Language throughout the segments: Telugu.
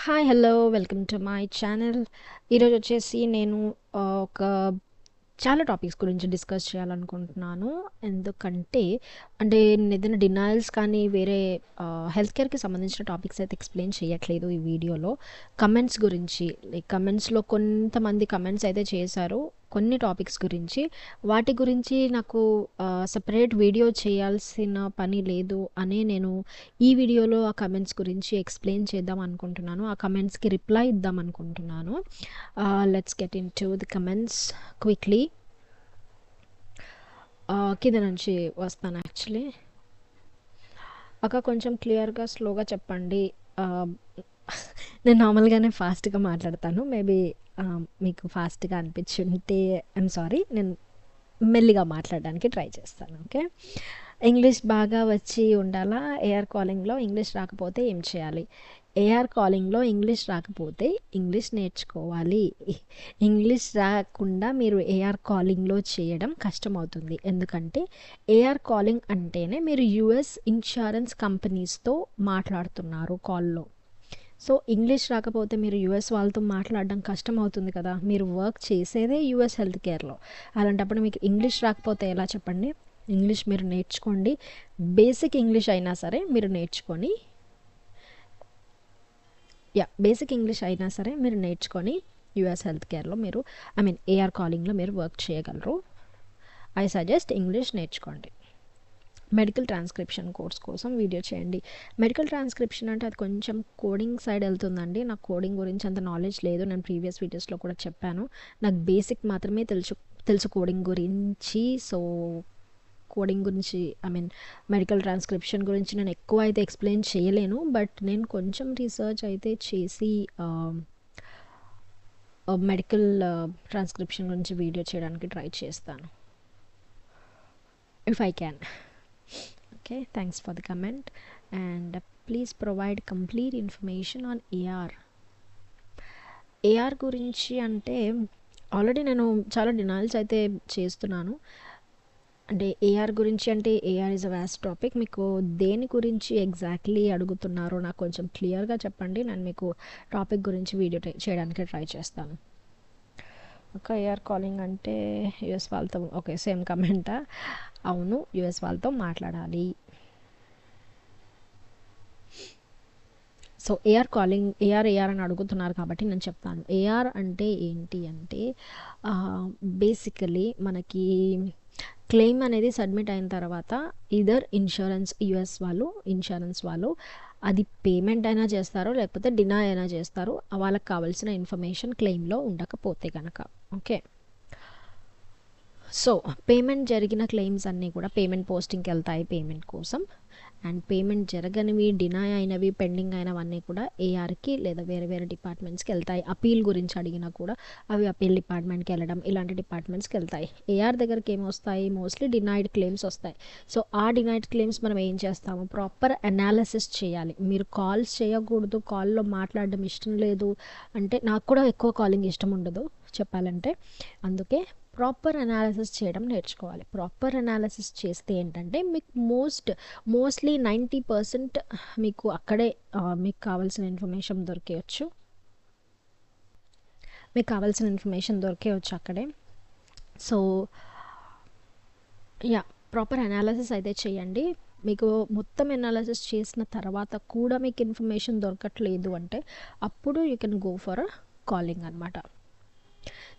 Hi hello welcome to my channel. ఈరోజు వచ్చేసి నేను ఒక చాలా టాపిక్స్ గురించి డిస్కస్ చేయాలనుకుంటున్నాను. ఎందుకంటే నేను ఏదైనా డినయల్స్ కానీ వేరే హెల్త్ కేర్కి సంబంధించిన టాపిక్స్ అయితే ఎక్స్ప్లెయిన్ చేయట్లేదు ఈ వీడియోలో. కమెంట్స్ గురించి కమెంట్స్లో కొంతమంది కమెంట్స్ అయితే చేశారు కొన్ని టాపిక్స్ గురించి. వాటి గురించి నాకు సపరేట్ వీడియో చేయాల్సిన పని లేదు అని నేను ఈ వీడియోలో ఆ కమెంట్స్ గురించి ఎక్స్ప్లెయిన్ చేద్దాం అనుకుంటున్నాను. ఆ కమెంట్స్కి రిప్లై ఇద్దాం అనుకుంటున్నాను. Let's get in to the comments quickly. కింద నుంచి వస్తాను. యాక్చువల్లీ కొంచెం క్లియర్గా స్లోగా చెప్పండి. నేను నార్మల్గానే ఫాస్ట్గా మాట్లాడతాను. మేబీ మీకు ఫాస్ట్గా అనిపించుంటే ఐఎమ్ సారీ. నేను మెల్లిగా మాట్లాడడానికి ట్రై చేస్తాను. ఓకే. ఇంగ్లీష్ బాగా వచ్చి ఉండాలా? ఏఆర్ కాలింగ్లో ఇంగ్లీష్ రాకపోతే ఏం చేయాలి? ఏఆర్ కాలింగ్లో ఇంగ్లీష్ రాకపోతే ఇంగ్లీష్ నేర్చుకోవాలి. ఇంగ్లీష్ రాకుండా మీరు ఏఆర్ కాలింగ్లో చేయడం కష్టమవుతుంది. ఎందుకంటే ఏఆర్ కాలింగ్ అంటేనే మీరు యుఎస్ ఇన్సూరెన్స్ కంపెనీస్తో మాట్లాడుతున్నారు కాల్లో. సో ఇంగ్లీష్ రాకపోతే మీరు యుఎస్ వాళ్ళతో మాట్లాడడం కష్టం అవుతుంది కదా. మీరు వర్క్ చేసేదే యుఎస్ హెల్త్ కేర్లో. అలాంటప్పుడు మీకు ఇంగ్లీష్ రాకపోతే ఎలా చెప్పండి? ఇంగ్లీష్ మీరు నేర్చుకోండి. బేసిక్ ఇంగ్లీష్ అయినా సరే మీరు నేర్చుకొని బేసిక్ ఇంగ్లీష్ అయినా సరే మీరు నేర్చుకొని యుఎస్ హెల్త్ కేర్లో మీరు ఏఆర్ కాలింగ్లో మీరు వర్క్ చేయగలరు. ఐ సజెస్ట్ ఇంగ్లీష్ నేర్చుకోండి. మెడికల్ ట్రాన్స్క్రిప్షన్ కోర్స్ కోసం వీడియో చేయండి. మెడికల్ ట్రాన్స్క్రిప్షన్ అంటే అది కొంచెం కోడింగ్ సైడ్ వెళ్తుందండి. నాకు కోడింగ్ గురించి అంత నాలెడ్జ్ లేదు. నేను ప్రీవియస్ వీడియోస్లో కూడా చెప్పాను. నాకు బేసిక్ మాత్రమే తెలుసు కోడింగ్ గురించి. సో కోడింగ్ గురించి మెడికల్ ట్రాన్స్క్రిప్షన్ గురించి నేను ఎక్కువ అయితే ఎక్స్ప్లెయిన్ చేయలేను. బట్ నేను కొంచెం రీసెర్చ్ అయితే చేసి మెడికల్ ట్రాన్స్క్రిప్షన్ గురించి వీడియో చేయడానికి ట్రై చేస్తాను, if I can. Okay, thanks for the comment and please provide complete information on AR. AR గురించి అంటే ఆల్రెడీ నేను చాలా డినయల్స్ అయితే చేస్తున్నాను. ఏఆర్ గురించి అంటే AR is a vast topic. మీకు దేని గురించి ఎగ్జాక్ట్లీ అడుగుతున్నారో నాకు కొంచెం క్లియర్గా చెప్పండి. నేను మీకు టాపిక్ గురించి వీడియో చేయడానికి ట్రై చేస్తాను. ఏఆర్ కాలింగ్ అంటే యుఎస్ వాళ్ళతో. ఓకే, సేమ్ కమెంటా? అవును, యుఎస్ వాళ్ళతో మాట్లాడాలి. సో ఏఆర్ కాలింగ్ ఏఆర్ అని అడుగుతున్నారు కాబట్టి నేను చెప్తాను. ఏఆర్ అంటే ఏంటి అంటే బేసికలీ మనకి క్లెయిమ్ అనేది సబ్మిట్ అయిన తర్వాత ఇదర్ యుఎస్ ఇన్సూరెన్స్ వాళ్ళు అది పేమెంట్ అయినా చేస్తారు, లేకపోతే డినై అయినా చేస్తారు. వాళ్ళకి కావాల్సిన ఇన్ఫర్మేషన్ క్లెయిమ్లో ఉండకపోతే కనుక. ఓకే. సో పేమెంట్ జరిగిన క్లెయిమ్స్ అన్నీ కూడా పేమెంట్ పోస్టింగ్కి వెళ్తాయి పేమెంట్ కోసం. అండ్ పేమెంట్ జరగనివి, డినై అయినవి, పెండింగ్ అయినవన్నీ కూడా ఏఆర్కి లేదా వేరే వేరే డిపార్ట్మెంట్స్కి వెళ్తాయి. అపీల్ గురించి అడిగినా కూడా అవి అపీల్ డిపార్ట్మెంట్కి వెళ్ళడం, ఇలాంటి డిపార్ట్మెంట్స్కి వెళ్తాయి. ఏఆర్ దగ్గరికి ఏమొస్తాయి? మోస్ట్లీ డినైడ్ క్లెయిమ్స్ వస్తాయి. సో ఆ డినైడ్ క్లెయిమ్స్ మనం ఏం చేస్తాము? ప్రాపర్ అనాలిసిస్ చేయాలి. మీరు కాల్స్ చేయకూడదు. కాల్లో మాట్లాడడం ఇష్టం లేదు అంటే, నాకు కూడా ఎక్కువ కాలింగ్ ఇష్టం ఉండదు చెప్పాలంటే. అందుకే ప్రాపర్ అనాలిసిస్ చేయడం నేర్చుకోవాలి. ప్రాపర్ అనాలిసిస్ చేస్తే ఏంటంటే మీకు మోస్ట్లీ 90% మీకు అక్కడే మీకు కావాల్సిన ఇన్ఫర్మేషన్ దొరికేయచ్చు అక్కడే. సో ప్రాపర్ అనాలిసిస్ అయితే చేయండి. మీకు మొత్తం అనాలిసిస్ చేసిన తర్వాత కూడా మీకు ఇన్ఫర్మేషన్ దొరకట్లేదు అంటే అప్పుడు you can go for calling అనమాట.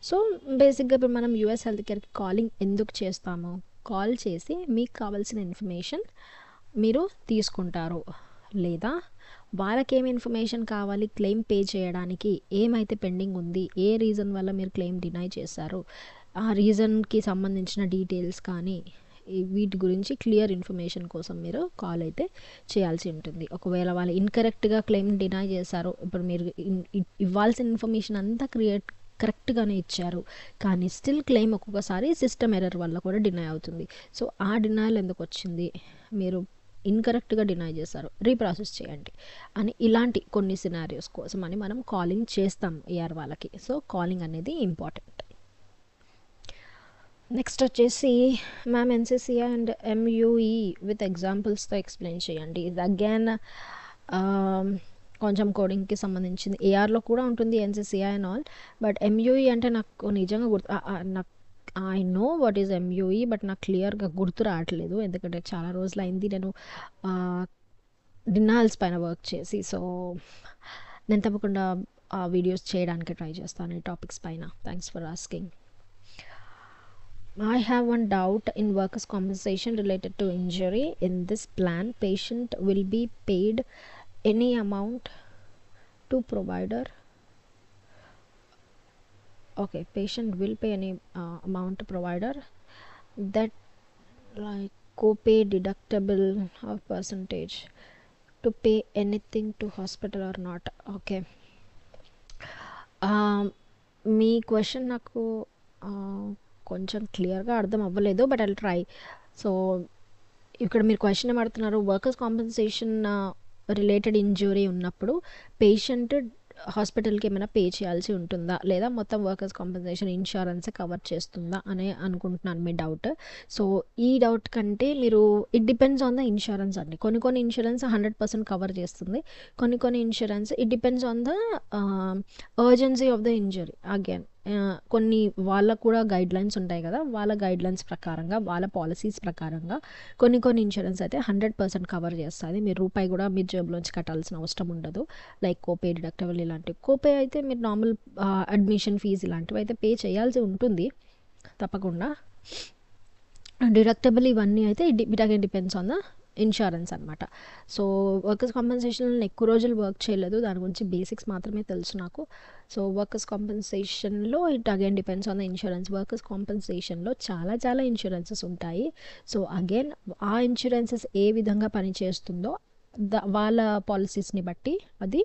సో బేసిక్గా ఇప్పుడు మనం యుఎస్ హెల్త్ కేర్కి కాలింగ్ ఎందుకు చేస్తాము? కాల్ చేసి మీకు కావాల్సిన ఇన్ఫర్మేషన్ మీరు తీసుకుంటారు, లేదా వాళ్ళకి ఏమి ఇన్ఫర్మేషన్ కావాలి, క్లెయిమ్ పే చేయడానికి ఏమైతే పెండింగ్ ఉంది, ఏ రీజన్ వల్ల మీరు క్లెయిమ్ డినై చేశారు, ఆ రీజన్కి సంబంధించిన డీటెయిల్స్ కానీ వీటి గురించి క్లియర్ ఇన్ఫర్మేషన్ కోసం మీరు కాల్ అయితే చేయాల్సి ఉంటుంది. ఒకవేళ వాళ్ళు ఇన్కరెక్ట్గా క్లెయిమ్ డినై చేశారు, ఇప్పుడు మీరు ఇవ్వాల్సిన ఇన్ఫర్మేషన్ అంతా కరెక్ట్గానే ఇచ్చారు, కానీ స్టిల్ క్లెయిమ్ ఒక్కొక్కసారి సిస్టమ్ ఎర్రర్ వల్ల కూడా డినై అవుతుంది. సో ఆ డినైల్ ఎందుకు వచ్చింది? మీరు ఇన్కరెక్ట్గా డినై చేశారు, రీప్రాసెస్ చేయండి అని, ఇలాంటి కొన్ని సినారియోస్ కోసం అని మనం కాలింగ్ చేస్తాం ఏఆర్ వాళ్ళకి. సో కాలింగ్ అనేది ఇంపార్టెంట్. నెక్స్ట్ వచ్చేసి ma'am NCCI and MUE with ఎగ్జాంపుల్స్తో ఎక్స్ప్లెయిన్ చేయండి. ఇది అగైన్ కొంచెం కోడింగ్కి సంబంధించింది. ఏఆర్లో కూడా ఉంటుంది NCCI and all. But MUE అంటే నాకు నిజంగా నాకు I know what is MUE, but నాకు క్లియర్గా గుర్తు రావట్లేదు, ఎందుకంటే చాలా రోజులు అయింది నేను డిన్నాల్స్ పైన వర్క్ చేసి. సో నేను తప్పకుండా ఆ వీడియోస్ చేయడానికి ట్రై చేస్తాను ఈ టాపిక్స్ పైన. Thanks for asking. I have one doubt in workers' compensation related to injury. In this plan, patient will be paid any amount to provider. Okay, patient will pay any amount to provider. That like co-pay, deductible or percentage to pay anything to hospital or not. Okay. Me question నాకు కొంచెం క్లియర్గా అర్థం అవ్వలేదు, బట్ ఐల్ ట్రై. సో ఇక్కడ మీరు క్వశ్చన్ ఏమడుతున్నారు, వర్కర్స్ కాంపెన్సేషన్ రిలేటెడ్ ఇంజురీ ఉన్నప్పుడు పేషెంట్ హాస్పిటల్కి ఏమైనా పే చేయాల్సి ఉంటుందా, లేదా మొత్తం వర్కర్స్ కాంపెన్సేషన్ ఇన్సూరెన్స్ కవర్ చేస్తుందా అని అనుకుంటున్నాను మీ డౌట్. సో ఈ డౌట్ కంటే మీరు it depends on the insurance అండి. కొన్ని ఇన్సూరెన్స్ 100% కవర్ చేస్తుంది, కొన్ని insurance it depends on the urgency of the injury. Again కొన్ని వాళ్ళకు కూడా గైడ్ లైన్స్ ఉంటాయి కదా, వాళ్ళ గైడ్ లైన్స్ ప్రకారంగా, వాళ్ళ పాలసీస్ ప్రకారంగా కొన్ని ఇన్సూరెన్స్ అయితే 100% కవర్ చేస్తుంది. మీరు రూపాయి కూడా మీరు జేబులోంచి కట్టాల్సిన అవసరం ఉండదు. లైక్ కోపే, డిడక్టబుల్ ఇలాంటివి. కోపే అయితే మీరు నార్మల్ అడ్మిషన్ ఫీజు ఇలాంటివి అయితే పే చేయాల్సి ఉంటుంది తప్పకుండా. డిడక్టబుల్ ఇవన్నీ అయితే it again depends on the insurance అనమాట. సో వర్కర్స్ కాంపెన్సేషన్ ఎక్కువ రోజులు వర్క్ చేయలేదు, దాని గురించి బేసిక్స్ మాత్రమే తెలుసు నాకు. సో వర్కర్స్ కాంపెన్సేషన్లో it again depends on the insurance. Workers కాంపెన్సేషన్లో చాలా ఇన్సూరెన్సెస్ ఉంటాయి. సో అగైన్ ఆ ఇన్సూరెన్సెస్ ఏ విధంగా పనిచేస్తుందో వాళ్ళ పాలసీస్ని బట్టి అది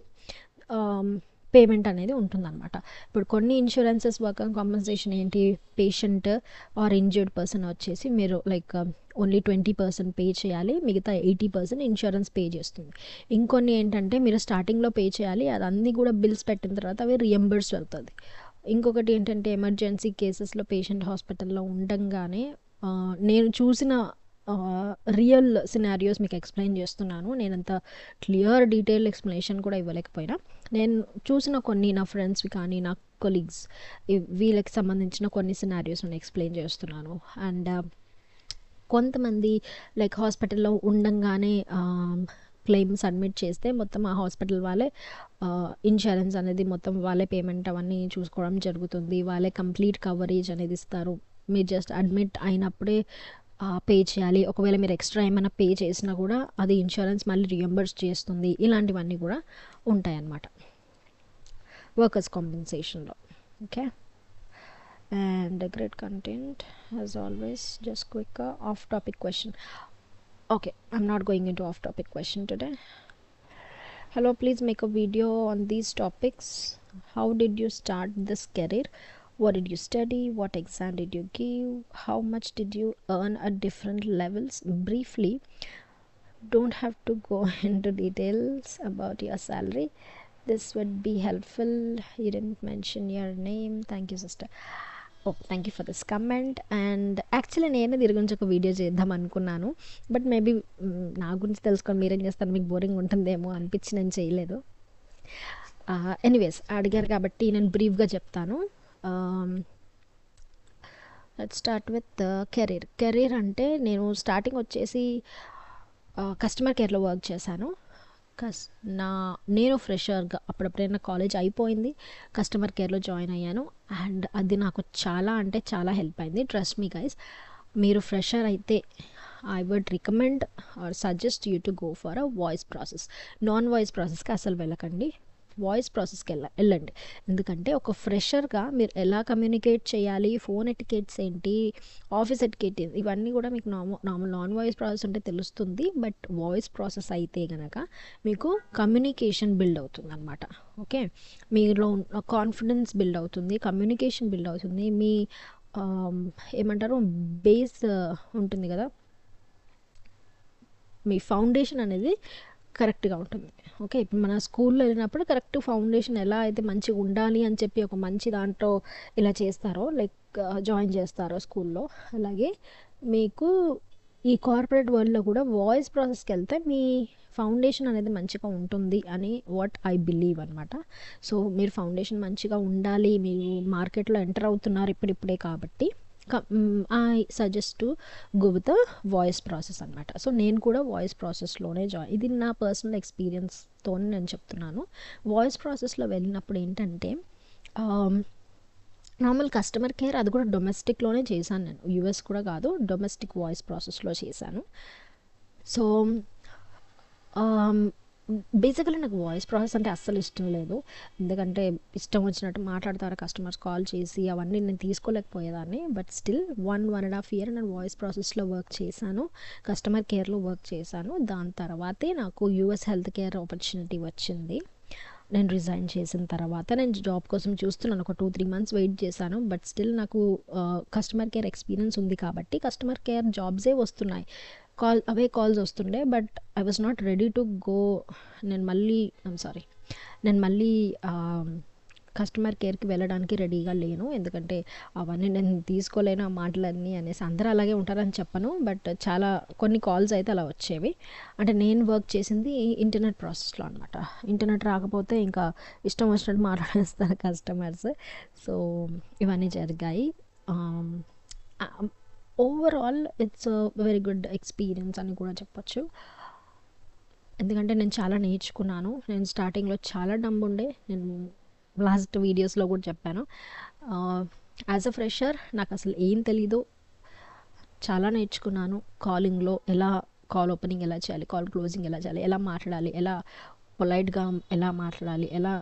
పేమెంట్ అనేది ఉంటుందన్నమాట. ఇప్పుడు కొన్ని ఇన్సూరెన్సెస్ వర్కర్ కాంపెన్సేషన్ ఏంటి, పేషెంట్ ఆర్ ఇంజ్యూర్డ్ పర్సన్ వచ్చేసి మీరు లైక్ ఓన్లీ 20% పే చేయాలి, మిగతా 80% ఇన్సూరెన్స్ పే చేస్తుంది. ఇంకొన్ని ఏంటంటే మీరు స్టార్టింగ్లో పే చేయాలి, అది అన్నీ కూడా బిల్స్ పెట్టిన తర్వాత అవి రియంబర్స్ అవుతుంది. ఇంకొకటి ఏంటంటే ఎమర్జెన్సీ కేసెస్లో పేషెంట్ హాస్పిటల్లో ఉండంగానే నేను చూసిన రియల్ సినారియోస్ మీకు ఎక్స్ప్లెయిన్ చేస్తున్నాను. నేనంత క్లియర్ డీటెయిల్ ఎక్స్ప్లెనేషన్ కూడా ఇవ్వలేకపోయినా నేను చూసిన కొన్ని నా ఫ్రెండ్స్వి కానీ నా కొలీగ్స్ వీళ్ళకి సంబంధించిన కొన్ని సినారియోస్ నేను ఎక్స్ప్లెయిన్ చేస్తున్నాను. అండ్ కొంతమంది లైక్ హాస్పిటల్లో ఉండంగానే క్లెయిమ్ సబ్మిట్ చేస్తే మొత్తం ఆ హాస్పిటల్ వాళ్ళే ఇన్సూరెన్స్ అనేది మొత్తం వాళ్ళే పేమెంట్ అవన్నీ చూసుకోవడం జరుగుతుంది. వాళ్ళే కంప్లీట్ కవరేజ్ అనేది ఇస్తారు. మీరు జస్ట్ అడ్మిట్ అయినప్పుడే పే చేయాలి. ఒకవేళ మీరు ఎక్స్ట్రా ఏమైనా పే చేసినా కూడా అది ఇన్సూరెన్స్ మళ్ళీ రియంబర్స్ చేస్తుంది. ఇలాంటివన్నీ కూడా ఉంటాయన్నమాట వర్కర్స్ కాంపెన్సేషన్లో. Okay, and great content as always. Just quick off topic question. Okay, I'm not going into off topic question today. Hello, please make a video on these topics. How did you start this career? What did you study? What exam did you give? How much did you earn at different levels? Briefly, don't have to go into details about your salary. This would be helpful. You didn't mention your name. Thank you, sister. Oh, thank you for this comment. And actually నేను దీని గురించి ఒక వీడియో చేద్దాం అనుకున్నాను, బట్ మేబీ నా గురించి తెలుసుకొని మీరేం చేస్తారు, మీకు బోరింగ్ ఉంటుందేమో అనిపించి నేను చేయలేదు. ఎనీవేస్ అడిగారు కాబట్టి నేను బ్రీఫ్గా చెప్తాను. లెట్స్ స్టార్ట్ విత్ కెరీర్ అంటే నేను స్టార్టింగ్ వచ్చేసి కస్టమర్ కేర్లో వర్క్ చేశాను. నేను ఫ్రెషర్గా అప్పుడప్పుడే నా కాలేజ్ అయిపోయింది, కస్టమర్ కేర్లో జాయిన్ అయ్యాను. అండ్ అది నాకు చాలా అంటే చాలా హెల్ప్ అయింది. ట్రస్ట్ మీ గైస్, మీరు ఫ్రెషర్ అయితే I would recommend or suggest you to go for a voice process. Non voice ప్రాసెస్కి అసలు వెళ్ళకండి, వాయిస్ ప్రాసెస్కి వెళ్ళండి. ఎందుకంటే ఒక ఫ్రెషర్గా మీరు ఎలా కమ్యూనికేట్ చేయాలి, ఫోన్ ఎటికేట్స్ ఏంటి, ఆఫీస్ ఎటికేట్ ఇవన్నీ కూడా మీకు నాన్ వాయిస్ ప్రాసెస్ ఉంటే తెలుస్తుంది. బట్ వాయిస్ ప్రాసెస్ అయితే కనుక మీకు కమ్యూనికేషన్ బిల్డ్ అవుతుంది అనమాట. ఓకే, మీలో కాన్ఫిడెన్స్ బిల్డ్ అవుతుంది, కమ్యూనికేషన్ బిల్డ్ అవుతుంది, మీ ఏమంటారు బేస్ ఉంటుంది కదా, మీ ఫౌండేషన్ అనేది కరెక్ట్గా ఉంటుంది. ఓకే, ఇప్పుడు మన స్కూల్లో వెళ్ళినప్పుడు కరెక్ట్ ఫౌండేషన్ ఎలా అయితే మంచిగా ఉండాలి అని చెప్పి ఒక మంచి దాంట్లో ఇలా చేస్తారో, లైక్ జాయిన్ చేస్తారో స్కూల్లో, అలాగే మీకు ఈ కార్పొరేట్ వరల్డ్లో కూడా వాయిస్ ప్రాసెస్కి వెళ్తే మీ ఫౌండేషన్ అనేది మంచిగా ఉంటుంది అని వాట్ ఐ బిలీవ్ అనమాట. సో మీరు ఫౌండేషన్ మంచిగా ఉండాలి, మీరు మార్కెట్లో ఎంటర్ అవుతున్నారు ఇప్పుడిప్పుడే కాబట్టి I suggest to go with the voice process అనమాట. సో నేను కూడా వాయిస్ ప్రాసెస్లోనే ఇది నా పర్సనల్ ఎక్స్పీరియన్స్తో నేను చెప్తున్నాను. వాయిస్ ప్రాసెస్లో వెళ్ళినప్పుడు ఏంటంటే నార్మల్ కస్టమర్ కేర్, అది కూడా డొమెస్టిక్లోనే చేశాను నేను, యూఎస్ కూడా కాదు, డొమెస్టిక్ వాయిస్ ప్రాసెస్లో చేశాను. సో బేసికలీ నాకు వాయిస్ ప్రాసెస్ అంటే అస్సలు ఇష్టం లేదు, ఎందుకంటే ఇష్టం వచ్చినట్టు మాట్లాడతారు కస్టమర్స్ కాల్ చేసి, అవన్నీ నేను తీసుకోలేకపోయేదాన్ని. బట్ స్టిల్ 1.5 year నేను వాయిస్ ప్రాసెస్లో వర్క్ చేశాను, కస్టమర్ కేర్లో వర్క్ చేశాను. దాని తర్వాతే నాకు యూఎస్ హెల్త్ కేర్ ఆపర్చునిటీ వచ్చింది. నేను రిజైన్ చేసిన తర్వాత నేను జాబ్ కోసం చూస్తున్నాను, ఒక 2-3 months వెయిట్ చేశాను. బట్ స్టిల్ నాకు కస్టమర్ కేర్ ఎక్స్పీరియన్స్ ఉంది కాబట్టి కస్టమర్ కేర్ జాబ్సే వస్తున్నాయి, అవే కాల్స్ వస్తుండే. But I was not ready to go. నేను మళ్ళీ కస్టమర్ కేర్కి వెళ్ళడానికి రెడీగా లేను, ఎందుకంటే అవన్నీ నేను తీసుకోలేను ఆ మాటలన్నీ అనేసి. అందరూ అలాగే ఉంటారని చెప్పను, బట్ కొన్ని కాల్స్ అయితే అలా వచ్చేవి. అంటే నేను వర్క్ చేసింది ఇంటర్నెట్ ప్రాసెస్లో అనమాట. ఇంటర్నెట్ రాకపోతే ఇంకా ఇష్టం వచ్చినట్టు మాట్లాడేస్తారు కస్టమర్స్. సో ఇవన్నీ జరిగాయి. Overall it's very good experience అని కూడా చెప్పొచ్చు, ఎందుకంటే నేను చాలా నేర్చుకున్నాను. నేను స్టార్టింగ్లో చాలా ఉండే, నేను లాస్ట్ వీడియోస్లో కూడా చెప్పాను. యాజ్ అ ఫ్రెషర్ నాకు అసలు ఏం తెలీదు, చాలా నేర్చుకున్నాను. కాలింగ్లో ఎలా కాల్ ఓపెనింగ్ ఎలా చేయాలి, కాల్ క్లోజింగ్ ఎలా చేయాలి, ఎలా మాట్లాడాలి, ఎలా పొలైట్గా ఎలా మాట్లాడాలి, ఎలా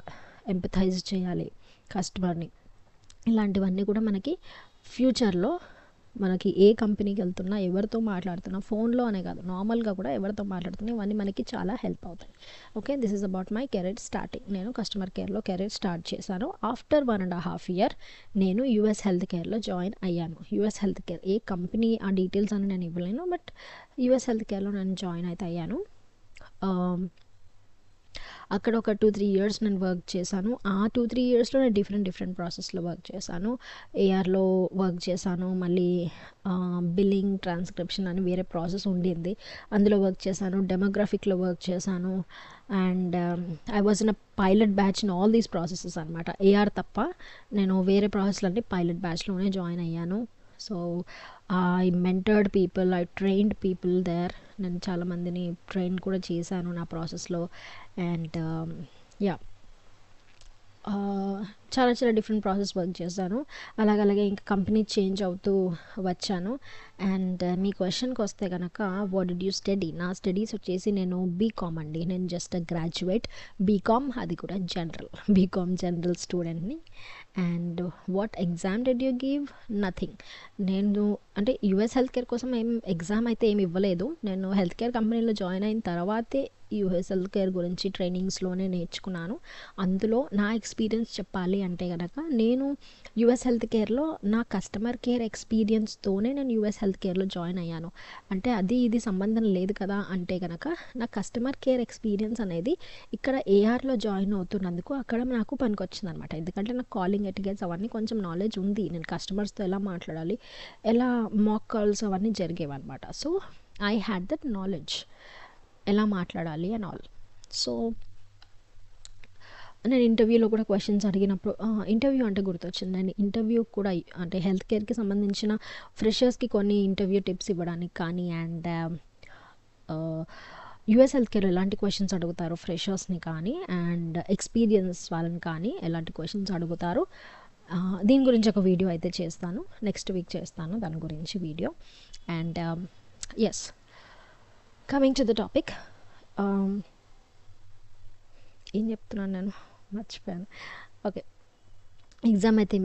ఎంపథైజ్ చేయాలి కస్టమర్ని, ఇలాంటివన్నీ కూడా మనకి ఫ్యూచర్లో మనకి ఏ కంపెనీకి వెళ్తున్నా, ఎవరితో మాట్లాడుతున్నా, ఫోన్లో అనే కాదు నార్మల్గా కూడా ఎవరితో మాట్లాడుతున్నా, ఇవన్నీ మనకి చాలా హెల్ప్ అవుతాయి. Okay, this is about my career starting. నేను కస్టమర్ కేర్లో కెరీర్ స్టార్ట్ చేశాను. ఆఫ్టర్ 1.5 year నేను యూఎస్ హెల్త్ కేర్లో జాయిన్ అయ్యాను. యూఎస్ హెల్త్ కేర్ ఏ కంపెనీ ఆ డీటెయిల్స్ అని నేను ఇవ్వలేను, బట్ యూఎస్ హెల్త్ కేర్లో నేను జాయిన్ అయితే అయ్యాను. అక్కడ ఒక 2-3 years నేను వర్క్ చేశాను. ఆ 2-3 yearsలో నేను డిఫరెంట్ ప్రాసెస్లో వర్క్ చేశాను. ఏఆర్లో వర్క్ చేశాను, మళ్ళీ బిల్లింగ్, ట్రాన్స్క్రిప్షన్ అని వేరే ప్రాసెస్ ఉండింది, అందులో వర్క్ చేశాను. డెమోగ్రాఫిక్లో వర్క్ చేశాను. And I was in a pilot batch in all these processes అనమాట. ఏఆర్ తప్ప నేను వేరే ప్రాసెస్లు పైలట్ బ్యాచ్లోనే జాయిన్ అయ్యాను. So I mentored people, I trained people there. నేను చాలామందిని ట్రైన్ కూడా చేశాను నా ప్రాసెస్లో. అండ్ యా, చాలా డిఫరెంట్ ప్రాసెస్ వర్క్ చేశాను. అలాగే ఇంకా కంపెనీ చేంజ్ అవుతూ వచ్చాను. అండ్ మీ క్వశ్చన్కి వస్తే కనుక వాట్ డిడ్ యూ స్టడీ, నా స్టడీస్ వచ్చేసి నేను బీకామ్ అండి. నేను జస్ట్ గ్రాడ్యుయేట్ బీకామ్, అది కూడా బీకామ్ జనరల్ స్టూడెంట్ని. And what exam did you give? Nothing. నేను అంటే యూఎస్ హెల్త్ కేర్ కోసం ఎగ్జామ్ అయితే ఏమి ఇవ్వలేదు. నేను హెల్త్ కేర్ కంపెనీలో జాయిన్ అయిన తర్వాతే యూఎస్ హెల్త్ కేర్ గురించి ట్రైనింగ్స్లోనే నేర్చుకున్నాను. అందులో నా ఎక్స్పీరియన్స్ చెప్పాలి అంటే కనుక నేను యూఎస్ హెల్త్ కేర్లో నా కస్టమర్ కేర్ ఎక్స్పీరియన్స్తోనే నేను యూఎస్ హెల్త్ కేర్లో జాయిన్ అయ్యాను. అంటే ఇది సంబంధం లేదు కదా అంటే కనుక నా కస్టమర్ కేర్ ఎక్స్పీరియన్స్ అనేది ఇక్కడ ఏఆర్లో జాయిన్ అవుతున్నందుకు అక్కడ నాకు పనికొచ్చింది అనమాట. ఎందుకంటే నాకు కాలింగ్ ఎటికెట్స్ అవన్నీ కొంచెం నాలెడ్జ్ ఉంది, నేను కస్టమర్స్తో ఎలా మాట్లాడాలి, ఎలా మాక్ కాల్స్ అవన్నీ జరిగేవి అనమాట. So I had that knowledge, ఎలా మాట్లాడాలి అండ్ ఆల్. సో నేను ఇంటర్వ్యూలో కూడా క్వశ్చన్స్ అడిగినప్పుడు, ఇంటర్వ్యూ అంటే గుర్తొచ్చింది, నేను ఇంటర్వ్యూ కూడా అంటే హెల్త్ కేర్కి సంబంధించిన ఫ్రెషర్స్కి కొన్ని ఇంటర్వ్యూ టిప్స్ ఇవ్వడానికి కానీ, అండ్ యూఎస్ హెల్త్ కేర్ ఎలాంటి క్వశ్చన్స్ అడుగుతారు ఫ్రెషర్స్ని కానీ, అండ్ ఎక్స్పీరియన్స్ వాళ్ళని కానీ ఎలాంటి క్వశ్చన్స్ అడుగుతారు, దీని గురించి ఒక వీడియో అయితే చేస్తాను, నెక్స్ట్ వీక్ చేస్తాను దాని గురించి video. And yes, coming to the topic, ఏం చెప్తున్నాను నేను మర్చిపోయాను. ఓకే, ఎగ్జామ్ అయితే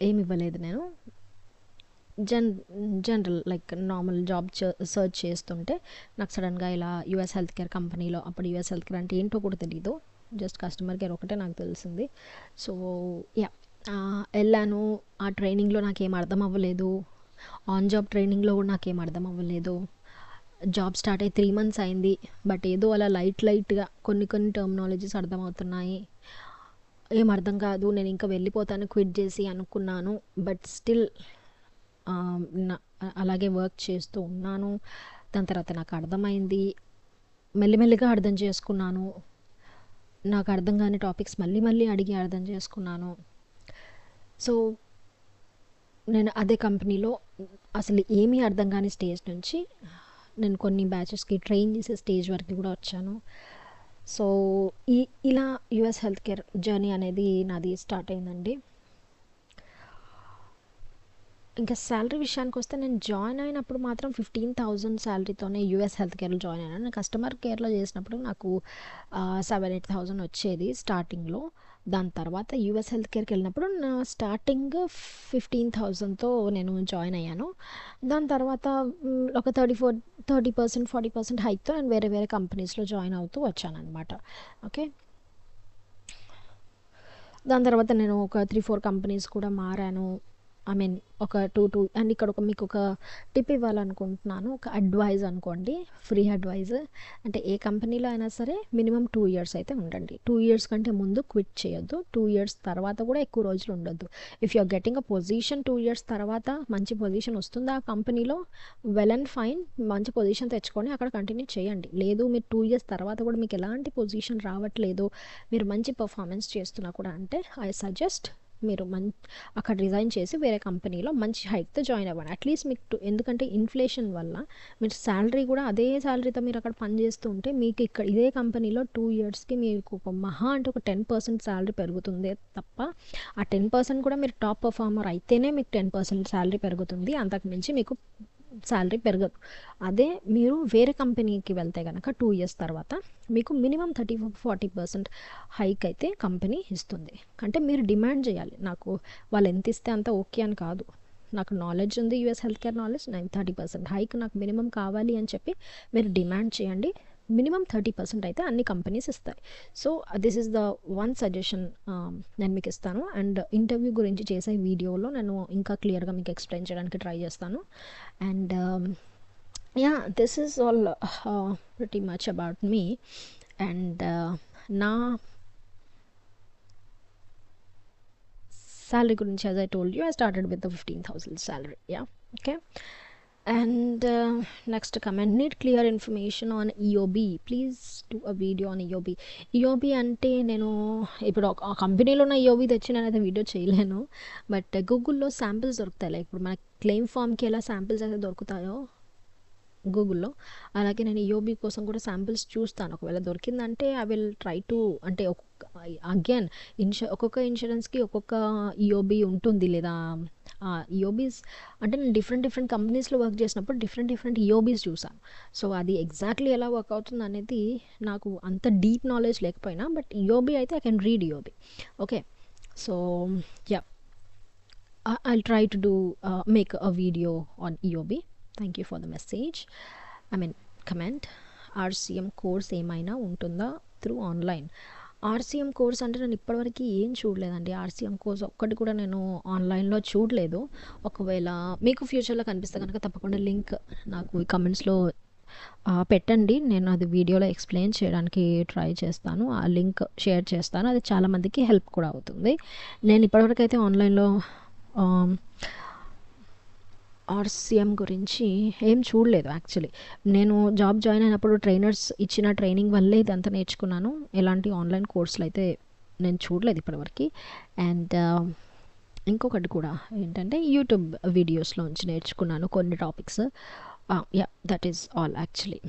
ఏమి ఇవ్వలేదు నేను. General like normal job search చేస్తుంటే నాకు సడన్గా ఇలా యూఎస్ హెల్త్ కేర్ కంపెనీలో, అప్పుడు యూఎస్ హెల్త్ కేర్ అంటే ఏంటో కూడా తెలీదు, జస్ట్ కస్టమర్ కేర్ ఒకటే నాకు తెలిసింది. సో యా, వెళ్ళాను. ఆ ట్రైనింగ్లో నాకేం అర్థం అవ్వలేదు, ఆన్ జాబ్ ట్రైనింగ్లో కూడా నాకేం అర్థం అవ్వలేదు. జాబ్ స్టార్ట్ అయ్యి 3 months అయింది, బట్ ఏదో అలా లైట్గా కొన్ని టర్మినాలజీస్ అర్థమవుతున్నాయి, ఏం అర్థం కాదు, నేను ఇంకా వెళ్ళిపోతాను క్విట్ చేసి అనుకున్నాను. బట్ స్టిల్ అలాగే వర్క్ చేస్తూ ఉన్నాను. దాని తర్వాత నాకు అర్థమైంది మెల్లిమెల్లిగా అర్థం చేసుకున్నాను. నాకు అర్థం కాని టాపిక్స్ మళ్ళీ మళ్ళీ అడిగి అర్థం చేసుకున్నాను. సో నేను అదే కంపెనీలో అసలు ఏమీ అర్థం కాని స్టేజ్ నుంచి నేను కొన్ని బ్యాచెస్కి ట్రైన్ చేసే స్టేజ్ వరకు కూడా వచ్చాను. సో ఇలా యుఎస్ హెల్త్ కేర్ జర్నీ అనేది నాది స్టార్ట్ అయిందండి. ఇంకా శాలరీ విషయానికి వస్తే నేను జాయిన్ అయినప్పుడు మాత్రం 15,000 శాలరీతోనే యూఎస్ హెల్త్ కేర్లో జాయిన్ అయినాను. నేను కస్టమర్ కేర్లో చేసినప్పుడు నాకు 7-8,000 వచ్చేది స్టార్టింగ్లో. దాని తర్వాత యూఎస్ హెల్త్ కేర్కి వెళ్ళినప్పుడు నా స్టార్టింగ్ 15,000తో నేను జాయిన్ అయ్యాను. దాని తర్వాత ఒక 30%, 40% హైక్తో నేను వేరే వేరే కంపెనీస్లో జాయిన్ అవుతూ వచ్చాను అనమాట. ఓకే, దాని తర్వాత నేను ఒక 3-4 కంపెనీస్ కూడా మారాను. ఐ మీన్ ఒక 2 అండ్ ఇక్కడ మీకు ఒక టిప్ ఇవ్వాలనుకుంటున్నాను. ఒక అడ్వైజ్ అనుకోండి, ఫ్రీ అడ్వైజ్. అంటే ఏ కంపెనీలో అయినా సరే మినిమం 2 ఇయర్స్ అయితే ఉండండి. 2 ఇయర్స్ కంటే ముందు క్విట్ చేయొద్దు. 2 ఇయర్స్ తర్వాత కూడా ఎక్కువ రోజులు ఉండొద్దు. If you are getting a position 2 years తర్వాత మంచి పొజిషన్ వస్తుంది ఆ కంపెనీలో, వెల్ అండ్ ఫైన్, మంచి పొజిషన్ తెచ్చుకొని అక్కడ కంటిన్యూ చేయండి. లేదు మీరు 2 ఇయర్స్ తర్వాత కూడా మీకు ఎలాంటి పొజిషన్ రావట్లేదు, మీరు మంచి పర్ఫార్మెన్స్ చేస్తున్నా కూడా అంటే ఐ సజెస్ట్ మీరు అక్కడ రిజైన్ చేసి వేరే కంపెనీలో మంచి హైక్తో జాయిన్ అవ్వండి. అట్లీస్ట్ మీకు ఎందుకంటే ఇన్ఫ్లేషన్ వల్ల మీరు శాలరీ కూడా అదే శాలరీతో మీరు అక్కడ పని చేస్తూ ఉంటే మీకు ఇక్కడ ఇదే కంపెనీలో 2 ఇయర్స్కి మీకు ఒక మహా అంటే ఒక 10% శాలరీ పెరుగుతుంది తప్ప, ఆ 10% కూడా మీరు టాప్ పర్ఫార్మర్ అయితేనే మీకు 10% శాలరీ పెరుగుతుంది, అంతకుమించి మీకు శాలరీ పెరగదు. అదే మీరు వేరే కంపెనీకి వెళ్తే కనుక 2 ఇయర్స్ తర్వాత మీకు మినిమం 30-40% హైక్ అయితే కంపెనీ ఇస్తుంది. అంటే మీరు డిమాండ్ చేయాలి, నాకు వాళ్ళు ఎంత ఇస్తే అంత ఓకే అని కాదు, నాకు నాలెడ్జ్ ఉంది, యూఎస్ హెల్త్ కేర్ నాలెడ్జ్, నేను 30% హైక్ నాకు మినిమం కావాలి అని చెప్పి మీరు డిమాండ్ చేయండి. మినిమం 30% అయితే అన్ని కంపెనీస్ ఇస్తాయి. So this is the one suggestion నేను మీకు ఇస్తాను. అండ్ ఇంటర్వ్యూ గురించి చేసే వీడియోలో నేను ఇంకా క్లియర్గా మీకు ఎక్స్ప్లెయిన్ చేయడానికి ట్రై చేస్తాను. And yeah, this is all pretty much about me. And నా salary gurinchi, as I told you, I started with the 15,000 salary. Yeah, okay. And next comment, need clear information on EOB, please do a video on EOB. EOB అంటే నేను ఇప్పుడు ఆ కంపెనీలో ఉన్న EOB తెచ్చి నేను అయితే వీడియో చేయలేను, బట్ గూగుల్లో శాంపిల్స్ దొరుకుతాయి. ఇప్పుడు మన క్లెయిమ్ ఫామ్కి ఎలా శాంపిల్స్ అయితే దొరుకుతాయో గూగుల్లో, అలాగే నేను ఈఓబీ కోసం కూడా శాంపిల్స్ చూస్తాను. ఒకవేళ దొరికిందంటే ఐ విల్ ట్రై టు, అంటే అగైన్ ఒక్కొక్క ఇన్సూరెన్స్కి ఒక్కొక్క ఈఓబీ ఉంటుంది, లేదా ఈఓబీస్ అంటే నేను డిఫరెంట్ కంపెనీస్లో వర్క్ చేసినప్పుడు డిఫరెంట్ ఈఓబీస్ చూసాను. సో అది ఎగ్జాక్ట్లీ ఎలా వర్క్ అవుతుంది అనేది నాకు అంత డీప్ నాలెడ్జ్ లేకపోయినా, బట్ ఈఓబీ అయితే I can read EOB. Okay, so yeah, I'll try to do make a video on EOB. Thank you for the message. I mean comment. RCM course ఏమైనా ఉంటుందా త్రూ ఆన్లైన్? ఆర్సీఎం కోర్స్ అంటే నేను ఇప్పటివరకు ఏం చూడలేదండి. ఆర్సీఎం కోర్స్ ఒక్కటి కూడా నేను ఆన్లైన్లో చూడలేదు. ఒకవేళ మీకు ఫ్యూచర్లో కనిపిస్తే కనుక తప్పకుండా లింక్ నాకు ఈ కమెంట్స్లో పెట్టండి, నేను అది వీడియోలో ఎక్స్ప్లెయిన్ చేయడానికి ట్రై చేస్తాను. ఆ లింక్ షేర్ చేస్తాను, అది చాలామందికి హెల్ప్ కూడా అవుతుంది. నేను ఇప్పటివరకు అయితే ఆన్లైన్లో ఆర్సీఎం గురించి ఏం చూడలేదు. యాక్చువల్లీ నేను జాబ్ జాయిన్ అయినప్పుడు ట్రైనర్స్ ఇచ్చిన ట్రైనింగ్ వల్లే ఇదంతా నేర్చుకున్నాను. ఎలాంటి ఆన్లైన్ కోర్సులు అయితే నేను చూడలేదు ఇప్పటివరకు. అండ్ ఇంకొకటి కూడా ఏంటంటే యూట్యూబ్ వీడియోస్లోంచి నేర్చుకున్నాను కొన్ని topics. Yeah, that is all actually.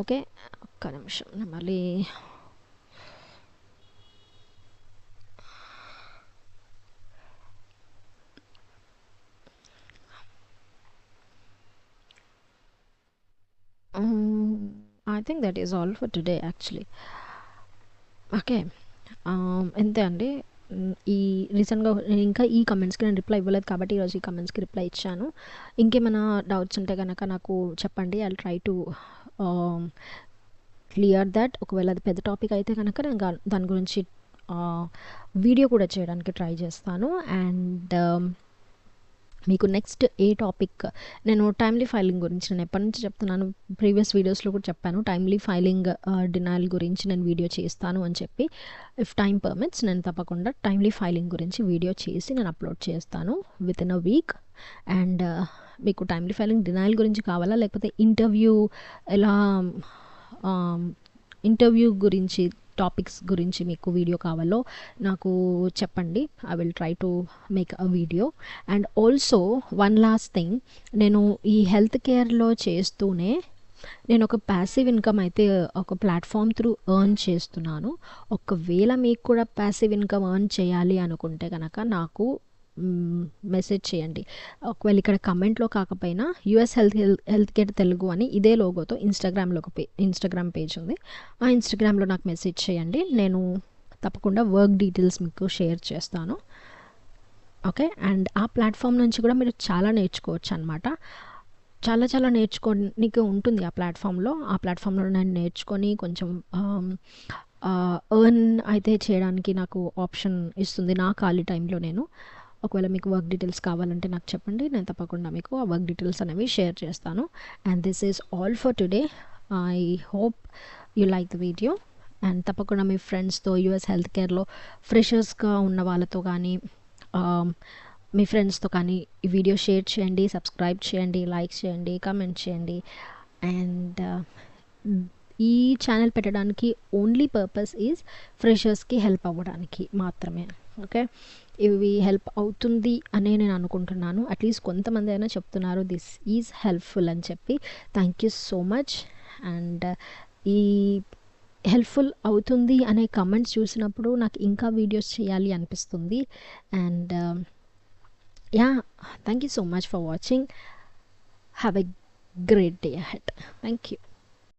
Okay, ఒక్క నిమిషం మళ్ళీ I think that is all for today actually. Okay, అంతే అండి. ఈ రీసెంట్గా ఇంకా ఈ కమెంట్స్కి నేను రిప్లై ఇవ్వలేదు కాబట్టి ఈరోజు ఈ కమెంట్స్కి రిప్లై ఇచ్చాను. ఇంకేమైనా డౌట్స్ ఉంటే కనుక నాకు చెప్పండి, I try to clear that. ఒకవేళ అది పెద్ద టాపిక్ అయితే కనుక నేను దాని గురించి వీడియో కూడా చేయడానికి ట్రై చేస్తాను. అండ్ మీకు నెక్స్ట్ ఏ టాపిక్, నేను టైమ్లీ ఫైలింగ్ గురించి నేను ఎప్పటి నుంచి చెప్తున్నాను, ప్రీవియస్ వీడియోస్లో కూడా చెప్పాను, టైమ్లీ ఫైలింగ్ డినైల్ గురించి నేను వీడియో చేస్తాను అని చెప్పి. ఇఫ్ టైం పర్మిట్స్ నేను తప్పకుండా టైమ్లీ ఫైలింగ్ గురించి వీడియో చేసి నేను అప్లోడ్ చేస్తాను with in a week. And మీకు టైమ్లీ ఫైలింగ్ డినైల్ గురించి కావాలా, లేకపోతే ఎలా ఇంటర్వ్యూ గురించి టాపిక్స్ గురించి మీకు వీడియో కావాలో నాకు చెప్పండి. I will try to make a video. And also one last thing, నేను ఈ హెల్త్ కేర్లో చేస్తూనే నేను ఒక ప్యాసివ్ ఇన్కమ్ అయితే ఒక ప్లాట్ఫామ్ త్రూ ఎర్న్ చేస్తున్నాను. ఒకవేళ మీకు కూడా ప్యాసివ్ ఇన్కమ్ ఎర్న్ చేయాలి అనుకుంటే కనుక నాకు మెసేజ్ చేయండి. ఒకవేళ ఇక్కడ కమెంట్లో కాకపోయినా యూఎస్ హెల్త్ కేర్ తెలుగు అని ఇదే లోగోతో ఇన్స్టాగ్రామ్ పేజ్ ఉంది. ఆ ఇన్స్టాగ్రామ్లో నాకు మెసేజ్ చేయండి. నేను తప్పకుండా వర్క్ డీటెయిల్స్ మీకు షేర్ చేస్తాను. ఓకే. అండ్ ఆ ప్లాట్ఫామ్ నుంచి కూడా మీరు చాలా నేర్చుకోవచ్చు అనమాట. చాలా నేర్చుకోనికి ఉంటుంది ఆ ప్లాట్ఫామ్లో నేను నేర్చుకొని కొంచెం ఎర్న్ అయితే చేయడానికి నాకు ఆప్షన్ ఇస్తుంది నా ఖాళీ టైంలో. ఒకవేళ మీకు వర్క్ డీటెయిల్స్ కావాలంటే నాకు చెప్పండి, నేను తప్పకుండా మీకు ఆ వర్క్ డీటెయిల్స్ అనేవి షేర్ చేస్తాను. And this is all for today. I hope you like the video. And తప్పకుండా మీ ఫ్రెండ్స్తో యూఎస్ హెల్త్ కేర్లో ఫ్రెషర్స్గా ఉన్న వాళ్ళతో కానీ మీ ఫ్రెండ్స్తో కానీ ఈ వీడియో షేర్ చేయండి, సబ్స్క్రైబ్ చేయండి, లైక్ చేయండి, కామెంట్ చేయండి. అండ్ ఈ ఛానల్ పెట్టడానికి ఓన్లీ పర్పస్ ఈజ్ ఫ్రెషర్స్కి హెల్ప్ అవ్వడానికి మాత్రమే. ఓకే. ఇవి హెల్ప్ అవుతుంది అనే నేను అనుకుంటున్నాను. అట్లీస్ట్ కొంతమంది అయినా చెప్తున్నారు దిస్ ఈజ్ హెల్ప్ఫుల్ అని చెప్పి. Thank you so much. And ఈ హెల్ప్ఫుల్ అవుతుంది అనే కమెంట్స్ చూసినప్పుడు నాకు ఇంకా వీడియోస్ చేయాలి అనిపిస్తుంది. And yeah, thank you so much for watching. Have a great day ahead. Thank you.